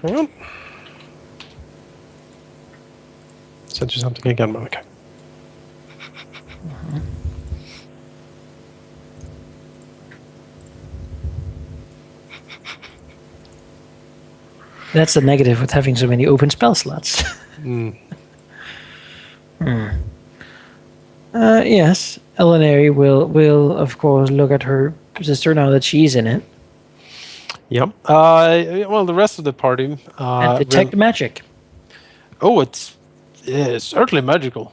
Hang on. Sent you something again, Manaki. That's the negative with having so many open spell slots. Yes, Alauneari will of course look at her sister now that she's in it. Yep. Well, the rest of the party... and detect magic. Oh, it's certainly magical.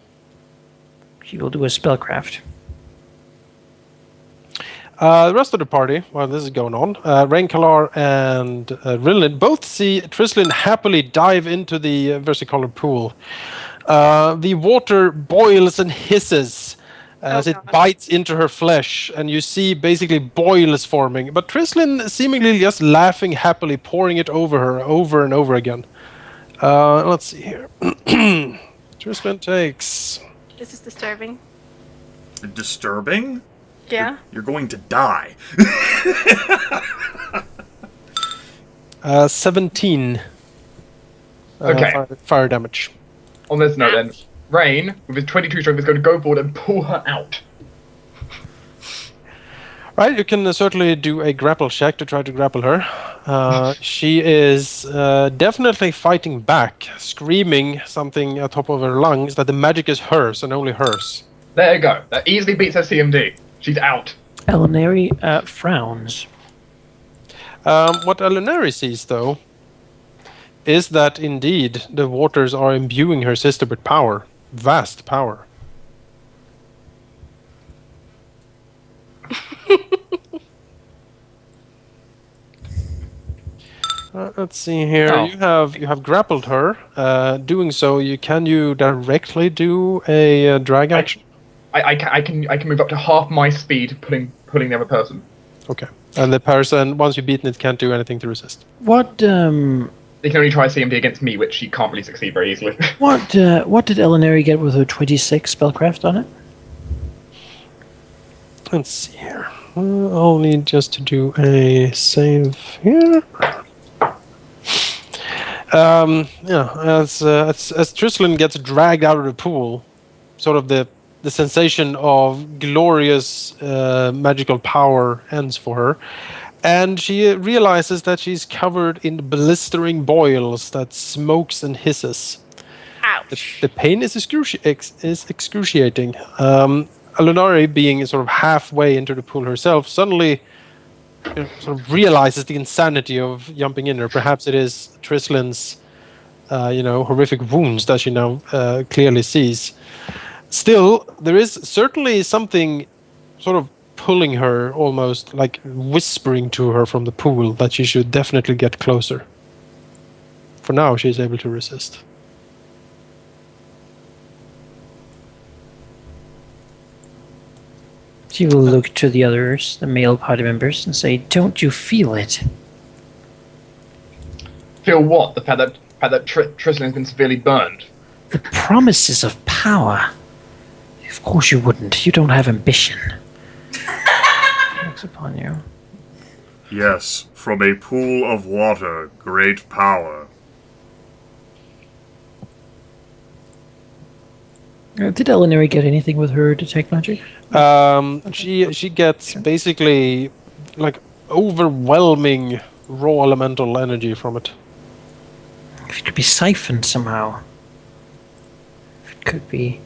She will do a spellcraft. The rest of the party, while this is going on, Rae'nkalar and Rilinid both see Trislin happily dive into the versicolor pool. The water boils and hisses as it bites into her flesh, and you see basically boils forming. But Trislin seemingly just laughing happily, pouring it over her over and over again. Let's see here. Trislin takes... This is disturbing. Disturbing? Yeah. You're going to die. 17. Okay. Fire damage. On this note, then, Rain, with his 22 strength, is going to go forward and pull her out. Right, you can certainly do a grapple check to try to grapple her. She is definitely fighting back, screaming something at top of her lungs that the magic is hers and only hers. There you go. That easily beats her CMD. She's out. Alauneari frowns. What Alauneari sees, though, is that indeed the waters are imbuing her sister with power. Vast power. Let's see here. Oh. You have grappled her. Doing so, can you directly do a drag action? I can move up to half my speed, pulling the other person. Okay. And the person, once you've beaten it, can't do anything to resist. What They can only try CMD against me, which she can't really succeed very easily. what did Alauneari get with her 26 spellcraft on it? Let's see here. I'll need just to do a save here. As Trislin gets dragged out of the pool, sort of the sensation of glorious magical power ends for her, and she realizes that she's covered in blistering boils that smokes and hisses. Ouch. The pain is excruciating. Alauneari, being sort of halfway into the pool herself, suddenly sort of realizes the insanity of jumping in there. Perhaps it is Trislin's, horrific wounds that she now clearly sees. Still, there is certainly something sort of pulling her, almost like whispering to her from the pool that she should definitely get closer. For now, she's able to resist. She will look to the others, the male party members, and say, "Don't you feel it?" Feel what? The fact that Trislin has been severely burned. The promises of power. Of course you wouldn't. You don't have ambition. Looks upon you. Yes, from a pool of water, great power. Did Alauneari get anything with her detect magic? She gets basically like overwhelming raw elemental energy from it. If it could be siphoned somehow. If it could be.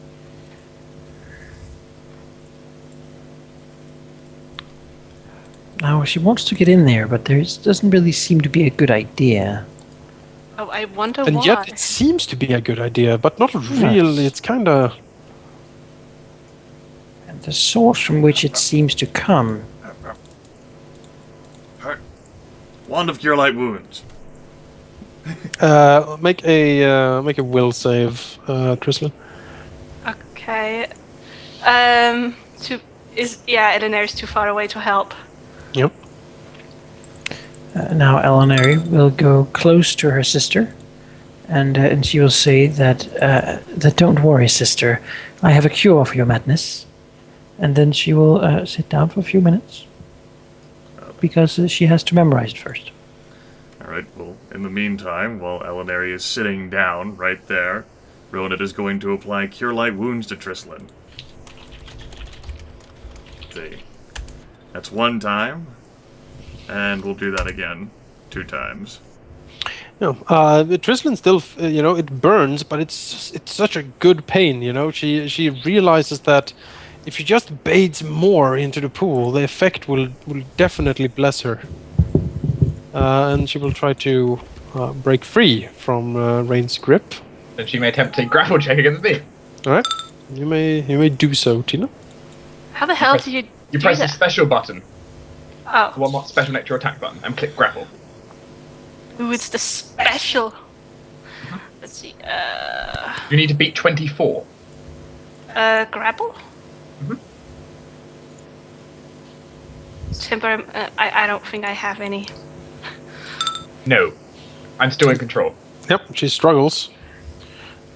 Now she wants to get in there, but there doesn't really seem to be a good idea. Oh, I wonder And why. yet it seems to be a good idea, but not really. It's kind of... And the source from which it seems to come. Wand of Cure Light Wounds. Make a will save, Trislin. Okay. Alauneari's too far away to help. Yep. Now Alauneari will go close to her sister, and she will say that don't worry, sister, I have a cure for your madness. And then she will sit down for a few minutes, because she has to memorize it first. Alright, well, in the meantime, while Alauneari is sitting down right there, Rilinid is going to apply Cure Light Wounds to Trislan. See. That's 1 time, and we'll do that again 2 times. No, Trislan still, it burns, but it's such a good pain, She realizes that if she just bathes more into the pool, the effect will definitely bless her. And she will try to break free from Rain's grip. Then she may attempt a grapple check against me. Alright, you may do so, Tina. How the hell do you You do press the that? special button, the Oh, one more special next to your attack button, and click grapple. ooh, it's the special. Let's see. You need to beat 24. Grapple? Mhm. Temper. I don't think I have any. No. I'm still in control. Yep, she struggles.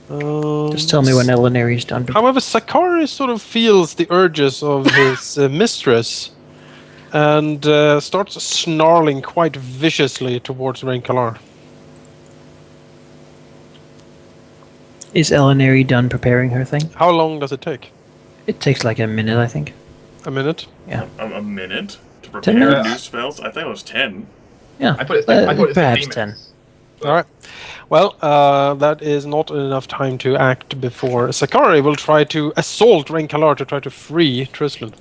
Just tell me when Alauneari's done. However, Sakari sort of feels the urges of his mistress and starts snarling quite viciously towards Rae'nkalar. Is Alauneari done preparing her thing? How long does it take? It takes like a minute, I think. A minute? A minute to 10 prepare minutes? new spells? I think it was 10. Yeah, I thought it's perhaps 15 10. minutes. Alright. Well, that is not enough time to act before Sakari will try to assault Rae'nkalar to try to free Trislan.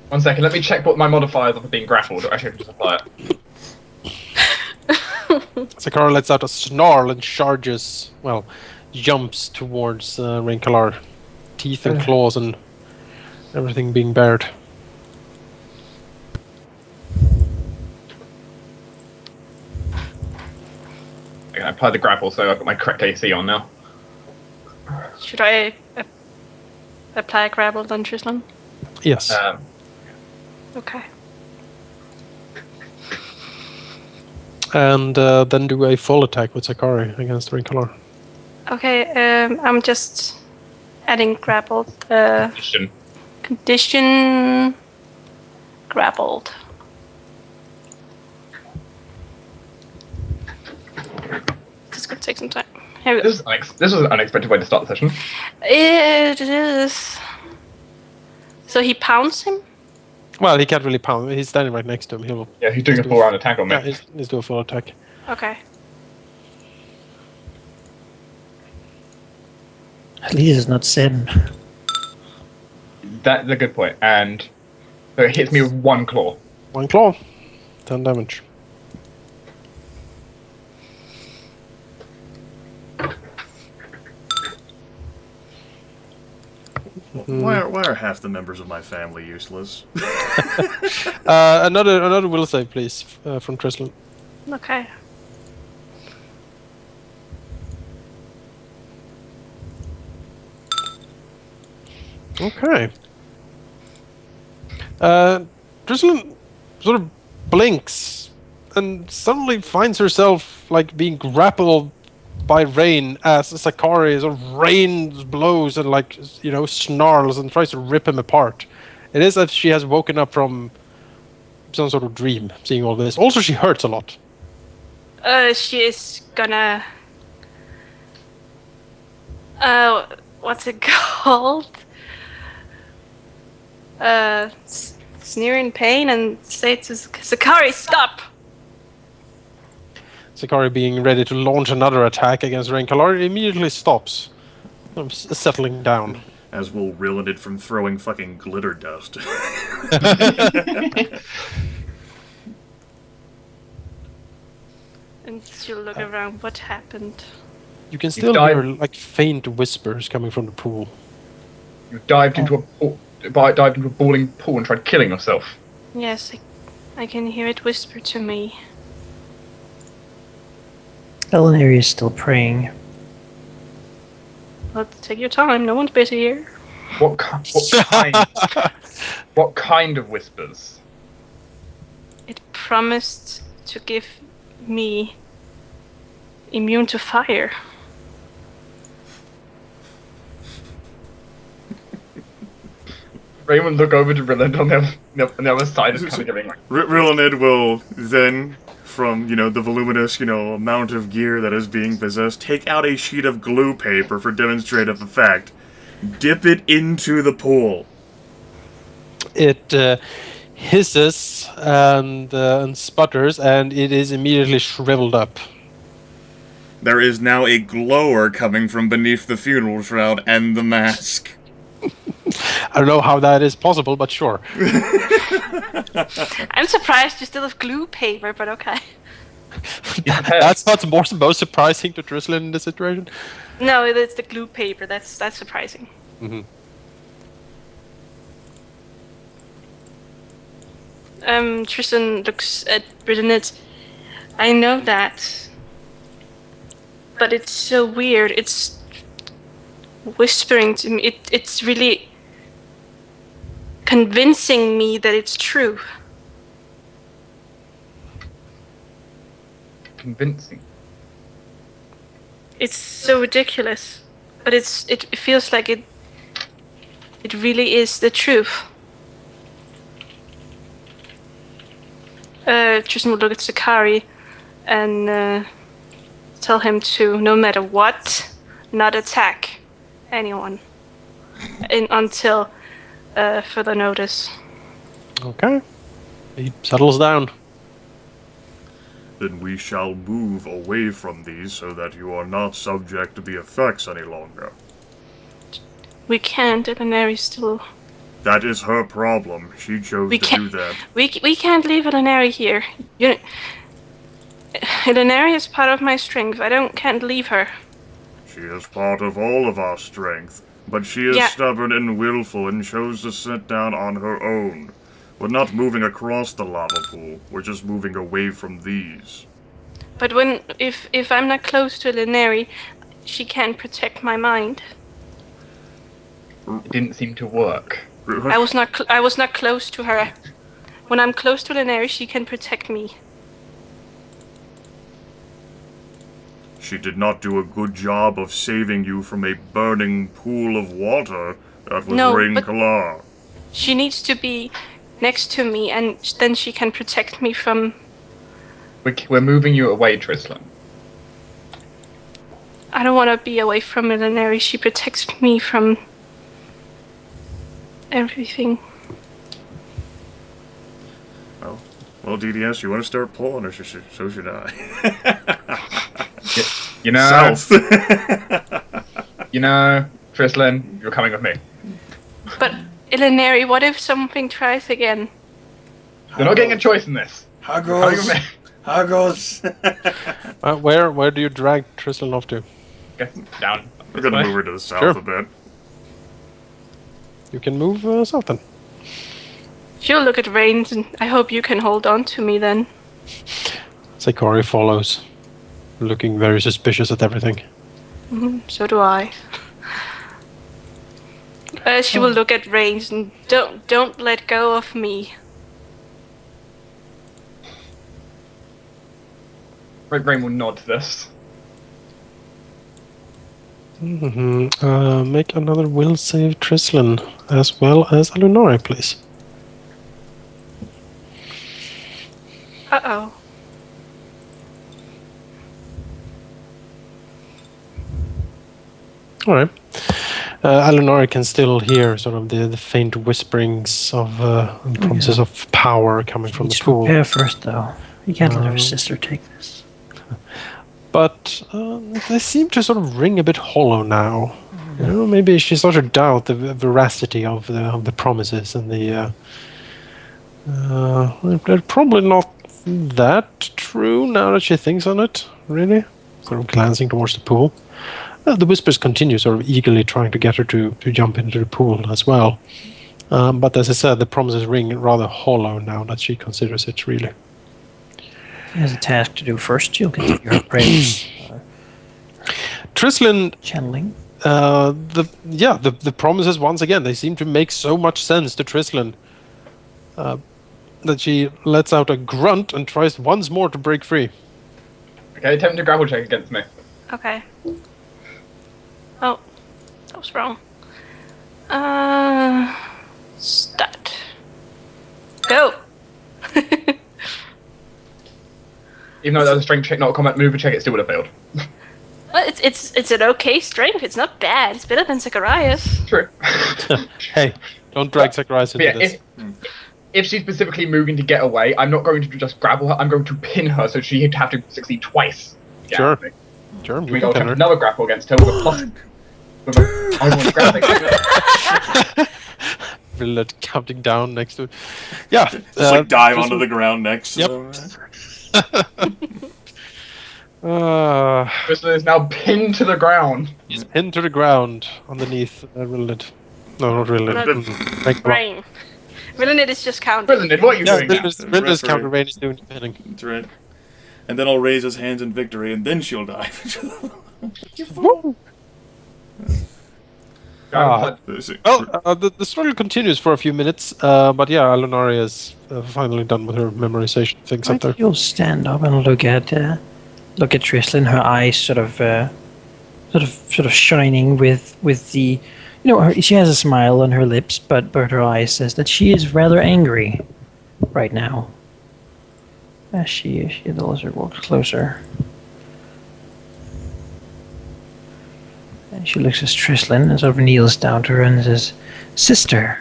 1 second, let me check what my modifiers are for being grappled. Actually, I can just apply it. Sakari lets out a snarl and charges, jumps towards Rae'nkalar. Teeth and claws and everything being bared. I can apply the grapple, so I've got my correct AC on now. Should I apply grapple on Trislan? Yes. Okay. And then do a full attack with Sakari against Rae'nkalar. Okay. I'm just adding grappled. Condition. Condition. Grappled. This is gonna take some time. Here we go. This was an unexpected way to start the session. It is. So he pounds him? Well, he can't really pound. He's standing right next to him. He'll Yeah, he's doing a full round attack on me. yeah, he's doing a full attack. Okay. At least it's not 7. That's a good point. And so it hits me with 1 claw. 1 claw, 10 damage. Why are half the members of my family useless? Another will save, please, from Trislan. Okay. Okay. Trislan sort of blinks and suddenly finds herself like being grappled by Rain as Sakari sort of rains blows and snarls and tries to rip him apart. It is as if she has woken up from some sort of dream, seeing all this. Also, she hurts a lot. She is gonna. What's it called? Sneer in pain and say to Sakari, stop! Sakari, being ready to launch another attack against Rae'nkalar, immediately stops, settling down. As will Rilinid from throwing fucking glitter dust. And she'll look around. What happened? You can still died- hear faint whispers coming from the pool. You dived into a boiling pool and tried killing yourself. Yes, I can hear it whisper to me. Alauneari is still praying. Well, take your time. No one's busy here. What kind of whispers? It promised to give me immune to fire. Raymond look over to Rilinid on the other side, is kind of giving like. Rilinid will then from, the voluminous, amount of gear that is being possessed, take out a sheet of glue paper for demonstrative effect. Dip it into the pool. It hisses and sputters, and it is immediately shriveled up. There is now a glower coming from beneath the funeral shroud and the mask. I don't know how that is possible, but sure. I'm surprised you still have glue paper, but okay. That's not most surprising to Trislan in this situation. No, it's the glue paper. That's surprising. Mm-hmm. Tristan looks at Rilinid. I know that, but it's so weird. It's whispering to me. It's really convincing me that it's true. Convincing. It's so ridiculous, but it feels like it really is the truth. Tristan would look at Sakari and tell him to, no matter what, not attack anyone until further notice. Okay. He settles down. Then we shall move away from these so that you are not subject to the effects any longer. We can't. Alauneari still. That is her problem. She chose to do that. We can't leave Alauneari here. Alauneari is part of my strength. Can't leave her. She is part of all of our strength, but she is stubborn and willful and chose to sit down on her own. We're not moving across the lava pool. We're just moving away from these. But if I'm not close to Alauneari, she can't protect my mind. It didn't seem to work. I was not close to her. When I'm close to Alauneari, she can protect me. She did not do a good job of saving you from a burning pool of water. That was Rae'nkalar. She needs to be next to me, and then she can protect me from... We're moving you away, Trislan. I don't want to be away from Alauneari. She protects me from... everything. Well, DDS, you want to start pulling, or so should I? You know... South! You know, Trislan, you're coming with me. But, Alauneari, what if something tries again? You're not getting a choice in this. How You're coming with goes? me. How goes? Where do you drag Trislan off to? Okay, down. We're gonna move her to the south a bit. You can move south then. She'll look at Rain, and I hope you can hold on to me then. Sakari follows, looking very suspicious at everything. So do I. She will look at Rain and don't let go of me. Rain will nod to this. Make another will save, Trislan, as well as Alauneari, please. Uh-oh. Alright. Alauneari can still hear sort of the faint whisperings of promises of power coming from the pool. Prepare first, though. You can't let her sister take this. But they seem to sort of ring a bit hollow now. You know, maybe she starts to doubt the veracity of the promises and the. They're probably not that true now that she thinks on it. Really, sort of glancing towards the pool. The whispers continue, sort of eagerly trying to get her to jump into the pool as well. But as I said, the promises ring rather hollow now that she considers it really. She has a task to do first. She'll continue her prayers. Trislan, Channeling. the promises once again, they seem to make so much sense to Trislan that she lets out a grunt and tries once more to break free. Okay, attempt to grapple check against me. Okay. Oh, that was wrong. Stat. Go. Even though that was a strength check, not a combat mover check, it still would have failed. Well, it's an okay strength. It's not bad. It's better than Zacharias. True. Hey, don't drag Zacharias into this. If she's specifically moving to get away, I'm not going to just grapple her. I'm going to pin her, so she'd have to succeed twice. Sure. Sure. We will attempt another grapple against her with a plus. Rilinid counting down next to it. Yeah. Just like dive onto the ground next to them. Crystal is now pinned to the ground. He's pinned to the ground underneath Rilinid. No, not Rilinid. Rain. Rilinid is just counting. Rilinid, what are you doing? Rilinid's counter Rain is doing the pinning. That's right. And then I'll raise his hands in victory, and then she'll dive into them. The struggle continues for a few minutes, but yeah, Alauneari is finally done with her memorization things up there. You'll stand up and look at Tristan. Her eyes sort of shining with the, she has a smile on her lips, but her eyes says that she is rather angry right now. As the lizard walks closer. And she looks at Tristan and sort of kneels down to her and says, Sister,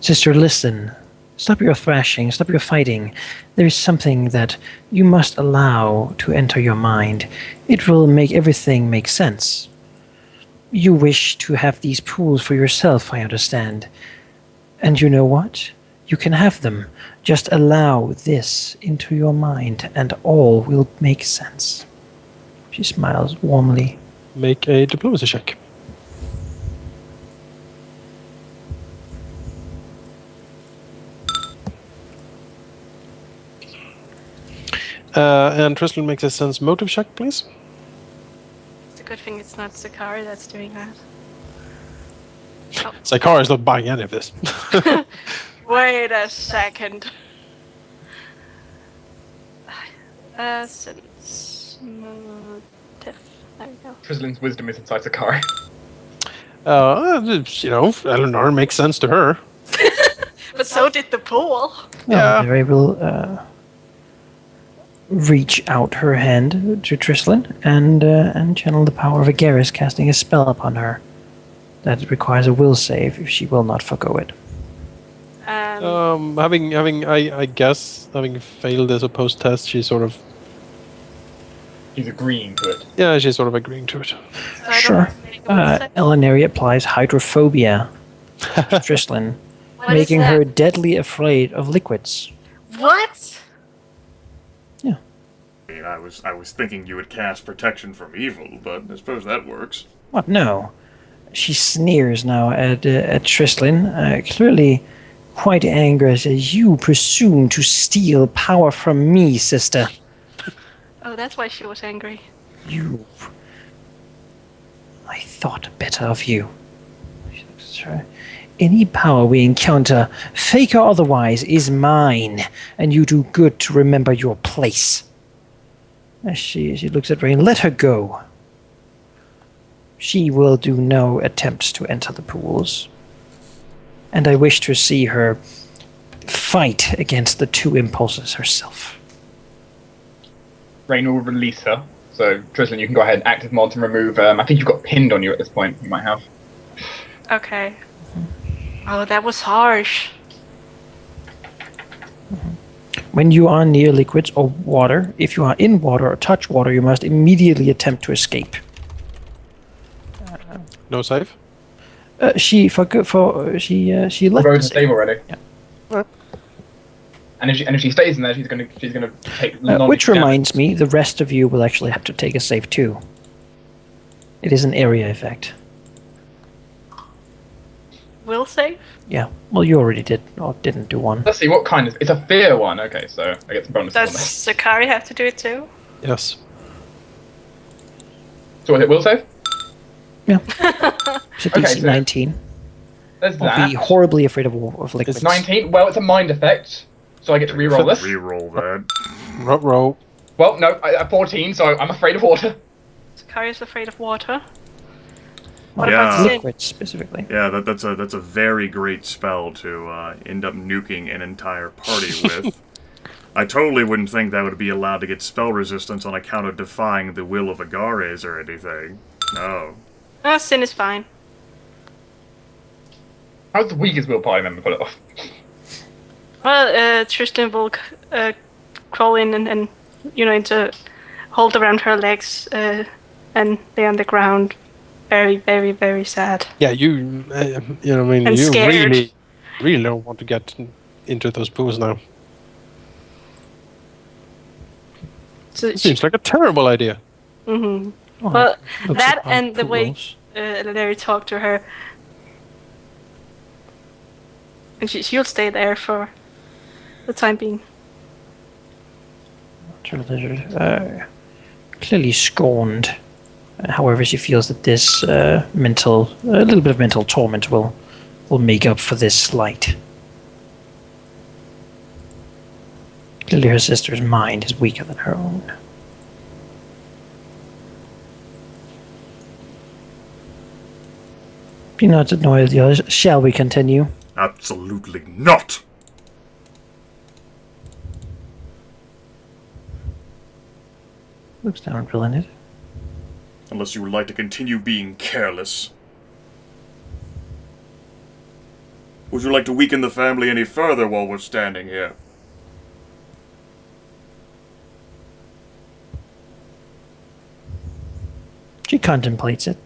listen. Stop your thrashing, stop your fighting. There is something that you must allow to enter your mind. It will make everything make sense. You wish to have these pools for yourself, I understand. And you know what? You can have them. Just allow this into your mind, and all will make sense. She smiles warmly. Make a diplomacy check. And Tristan makes a sense motive check, please. It's a good thing it's not Zakari that's doing that. Zakari is not buying any of this. Wait a second. Sense motive. There we go. Tristan's wisdom is inside Zakari. Alauneari makes sense to her. But so did the pool. Yeah. Mary will reach out her hand to Tristan and channel the power of Agaris, casting a spell upon her. That requires a will save if she will not forgo it. Having failed as a post test, she's sort of. She's agreeing to it. Yeah, she's sort of agreeing to it. So Sure. Alauneari applies hydrophobia to Tristan, making her deadly afraid of liquids. What? Yeah. I mean, I was thinking you would cast protection from evil, but I suppose that works. What? No. She sneers now at Tristan, clearly quite angry, as you presume to steal power from me, sister. Oh, that's why she was angry. I thought better of you. She looks at her. Any power we encounter, fake or otherwise, is mine, and you do good to remember your place. As she looks at Rain, let her go. She will do no attempts to enter the pools. And I wish to see her fight against the two impulses herself. Rain will release her. So, Tristan, you can go ahead and active mod and remove. I think you've got pinned on you at this point. You might have. Okay. Oh, that was harsh. When you are near liquids or water, if you are in water or touch water, you must immediately attempt to escape. No save? She left. Go to save already. Yeah. Right. And if she stays in there, she's gonna take. Which reminds me, the rest of you will actually have to take a save too. It is an area effect. Will save? Yeah. Well, you already did or didn't do one. Let's see what kind of. It's a fear one. Okay, so I get some bonuses Does on this. Zakari have to do it too? Yes. So is it will save? Yeah. Should be Okay, so 19. There's I'll that. be horribly afraid of liquids. It's 19. Well, it's a mind effect, so I get to reroll this. Reroll that. Row. Well, no, I 14, so I'm afraid of water. Zakari is afraid of water. What Yeah. about Zyn? Liquids specifically. Yeah, that's a very great spell to end up nuking an entire party with. I totally wouldn't think that would be allowed to get spell resistance on account of defying the will of Agares or anything. No. Sin is fine. How's the weakest willpower member pull it off? Well, Tristan will crawl in and into hold around her legs and lay on the ground, very, very, very sad. Yeah, you And you scared. really don't want to get into those pools now. So Seems like a terrible idea. Mm-hmm. Oh, Well, looks that upon and the way pools. Larry talked to her, and she'll stay there for the time being. Sort of lizard, clearly scorned. However, she feels that this a little bit of mental torment will make up for this slight. Clearly, her sister's mind is weaker than her own. Be not annoyed with the others. Shall we continue? Absolutely not! Looks down at Rilinid. Unless you would like to continue being careless. Would you like to weaken the family any further while we're standing here? She contemplates it,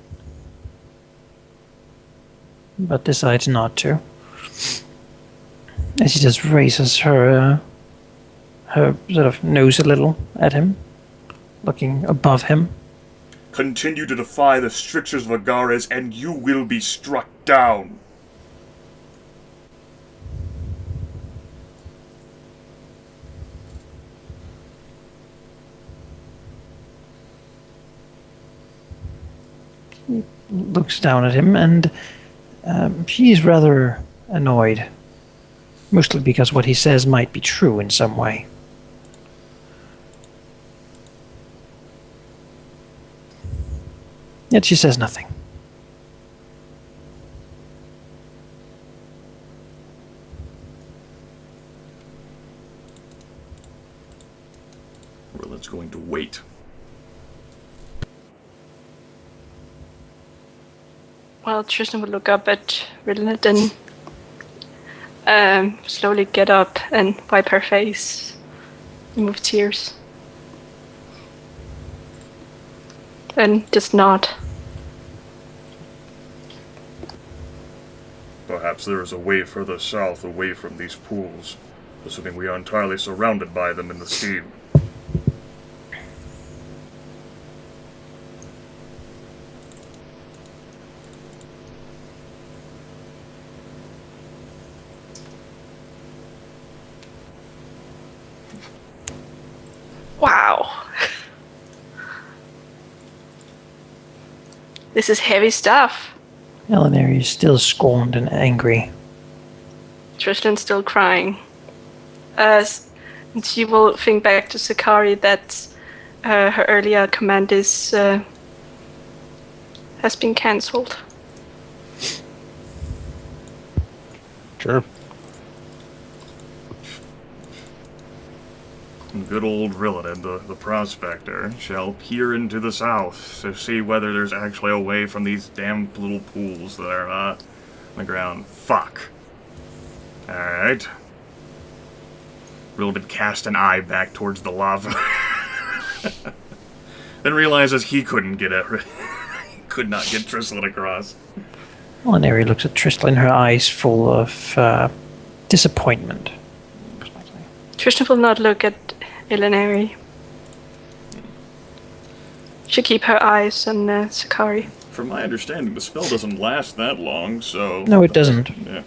but decides not to. As she just raises her sort of nose a little at him, looking above him. Continue to defy the strictures of Agares, and you will be struck down. Looks down at him, and she's rather annoyed. Mostly because what he says might be true in some way. Yet she says nothing. Rilinid's going to wait. Well, Tristan would look up at Rilinid and slowly get up and wipe her face, remove tears, and just nod. Perhaps there is a way further south, away from these pools, assuming we are entirely surrounded by them in the steam. Wow. This is heavy stuff. Alauneari is still scorned and angry. Tristan's still crying. And she will think back to Sakari that her earlier command is has been cancelled. Sure. Good old Rilinid, the prospector, shall peer into the south to see whether there's actually a way from these damn little pools that are on the ground. Fuck. Alright. Rilinid cast an eye back towards the lava. Then realizes he couldn't get it. He could not get Tristan across. Alauneari looks at Tristan, her eyes full of disappointment. Tristan will not look at Alauneari. She keep her eyes on Sakari. From my understanding, the spell doesn't last that long, so... No, it doesn't. Yeah.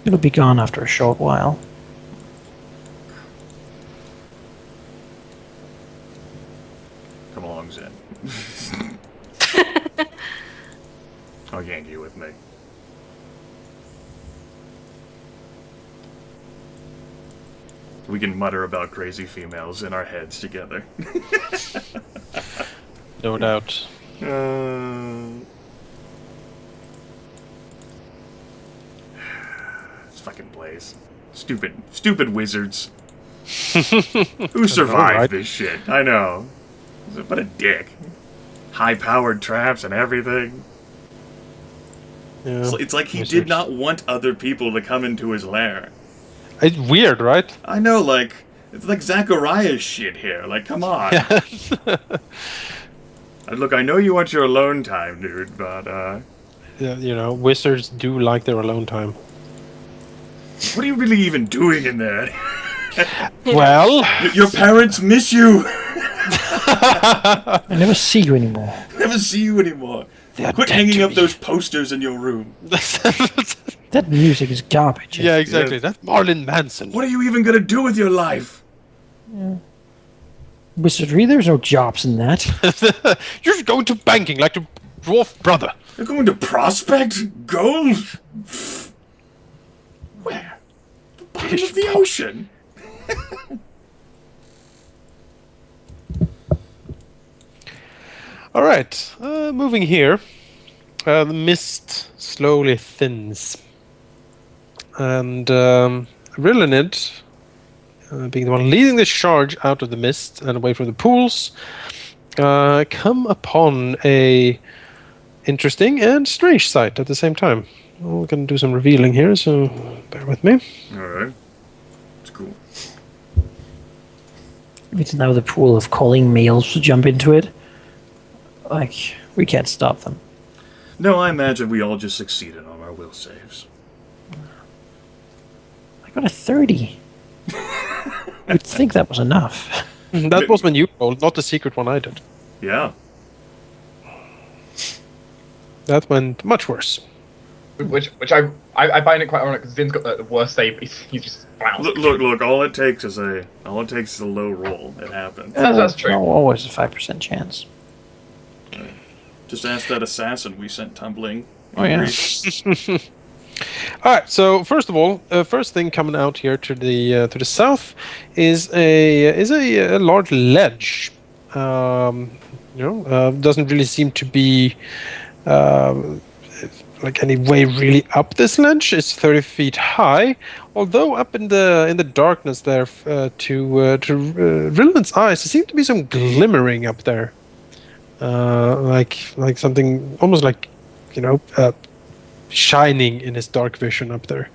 It'll be gone after a short while. Come along, Zyn. I'll yank you with me. We can mutter about crazy females in our heads together. No doubt. fucking place. Stupid wizards. Who survived this shit? I know. What a dick. High-powered traps and everything. Yeah. It's like he did not want other people to come into his lair. It's weird, right? I know, like, it's like Zachariah's shit here. Like, come on. Yes. Look, I know you want your alone time, dude, but, Yeah, you know, wizards do like their alone time. what are you really even doing in there? Well... Your parents miss you! I never see you anymore. Never see you anymore. Quit hanging up those posters in your room. That music is garbage. Yeah, exactly. That's Marilyn Manson. What are you even gonna do with your life? Wizardry, there's no jobs in that. You're just going to banking like your dwarf brother. You're going to prospect gold? Where? The bottom of the ocean. All right, moving here. The mist slowly thins. And Rilinid, being the one leading this charge out of the mist and away from the pools, come upon a interesting and strange sight at the same time. We're going to do some revealing here, so bear with me. Alright. It's cool. It's now the pool of calling males to jump into it. Like, we can't stop them. No, I imagine we all just succeeded on our will saves. I got a 30. You'd think that was enough. That was when you rolled, not the secret one I did. Yeah. That went much worse. Which I find it quite ironic because Zyn's got the worst save. He's just bounced. Look! All it takes is a low roll. It happens. Yeah, that's true. No, always a 5% chance. Just ask that assassin we sent tumbling. Oh yeah. All right. So first of all, first thing coming out here to the south is a large ledge. Doesn't really seem to be like any way really up this ledge. It's 30 feet high, although up in the darkness there to Rilinid's eyes, there seems to be some glimmering up there. Like something almost like, shining in his dark vision up there.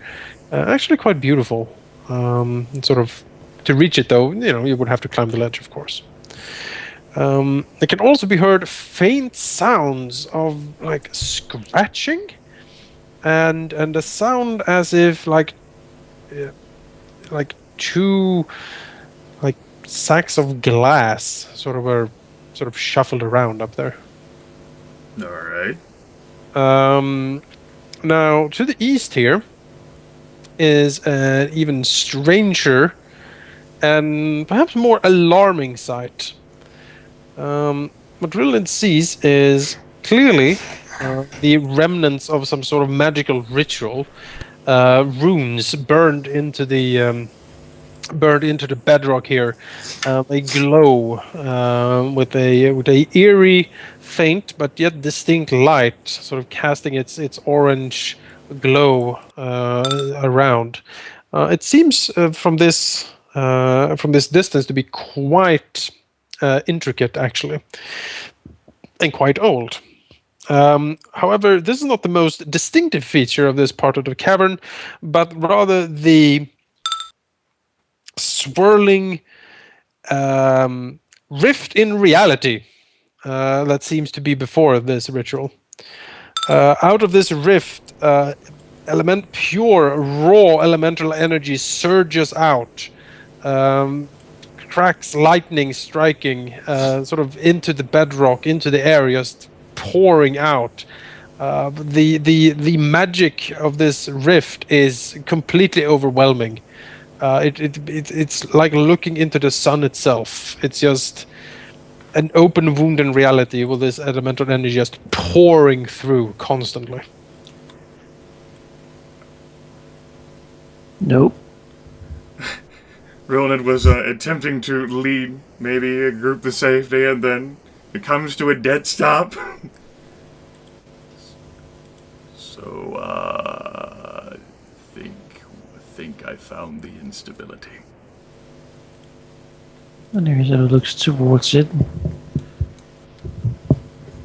Actually quite beautiful. Sort of, to reach it though, you would have to climb the ledge, of course. There can also be heard faint sounds of like scratching, and a sound as if like two like sacks of glass sort of shuffled around up there. All right. Now to the east here is an even stranger and perhaps more alarming sight. What Rilinid sees is clearly the remnants of some sort of magical ritual, runes burned into the bedrock here, a glow with a eerie, faint but yet distinct light, sort of casting its orange glow around. It seems from this distance to be quite intricate, actually, and quite old. However, this is not the most distinctive feature of this part of the cavern, but rather the swirling rift in reality that seems to be before this ritual. Out of this rift, pure, raw elemental energy surges out. Cracks, lightning striking sort of into the bedrock, into the air, just pouring out. The magic of this rift is completely overwhelming. It's like looking into the sun itself. It's just an open wound in reality with this elemental energy just pouring through constantly. Nope. Rilinid was attempting to lead maybe a group to safety, and then it comes to a dead stop. So, I think think I found the instability. And Arizona looks towards it.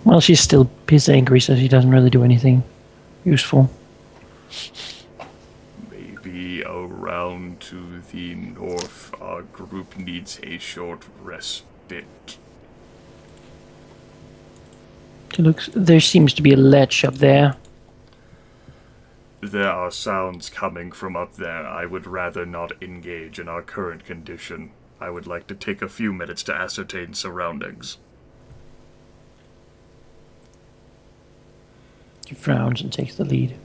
Well, she's still pissed angry, so she doesn't really do anything useful. Maybe around to the north, our group needs a short respite. There seems to be a ledge up there. There are sounds coming from up there. I would rather not engage in our current condition. I would like to take a few minutes to ascertain surroundings. She frowns and takes the lead.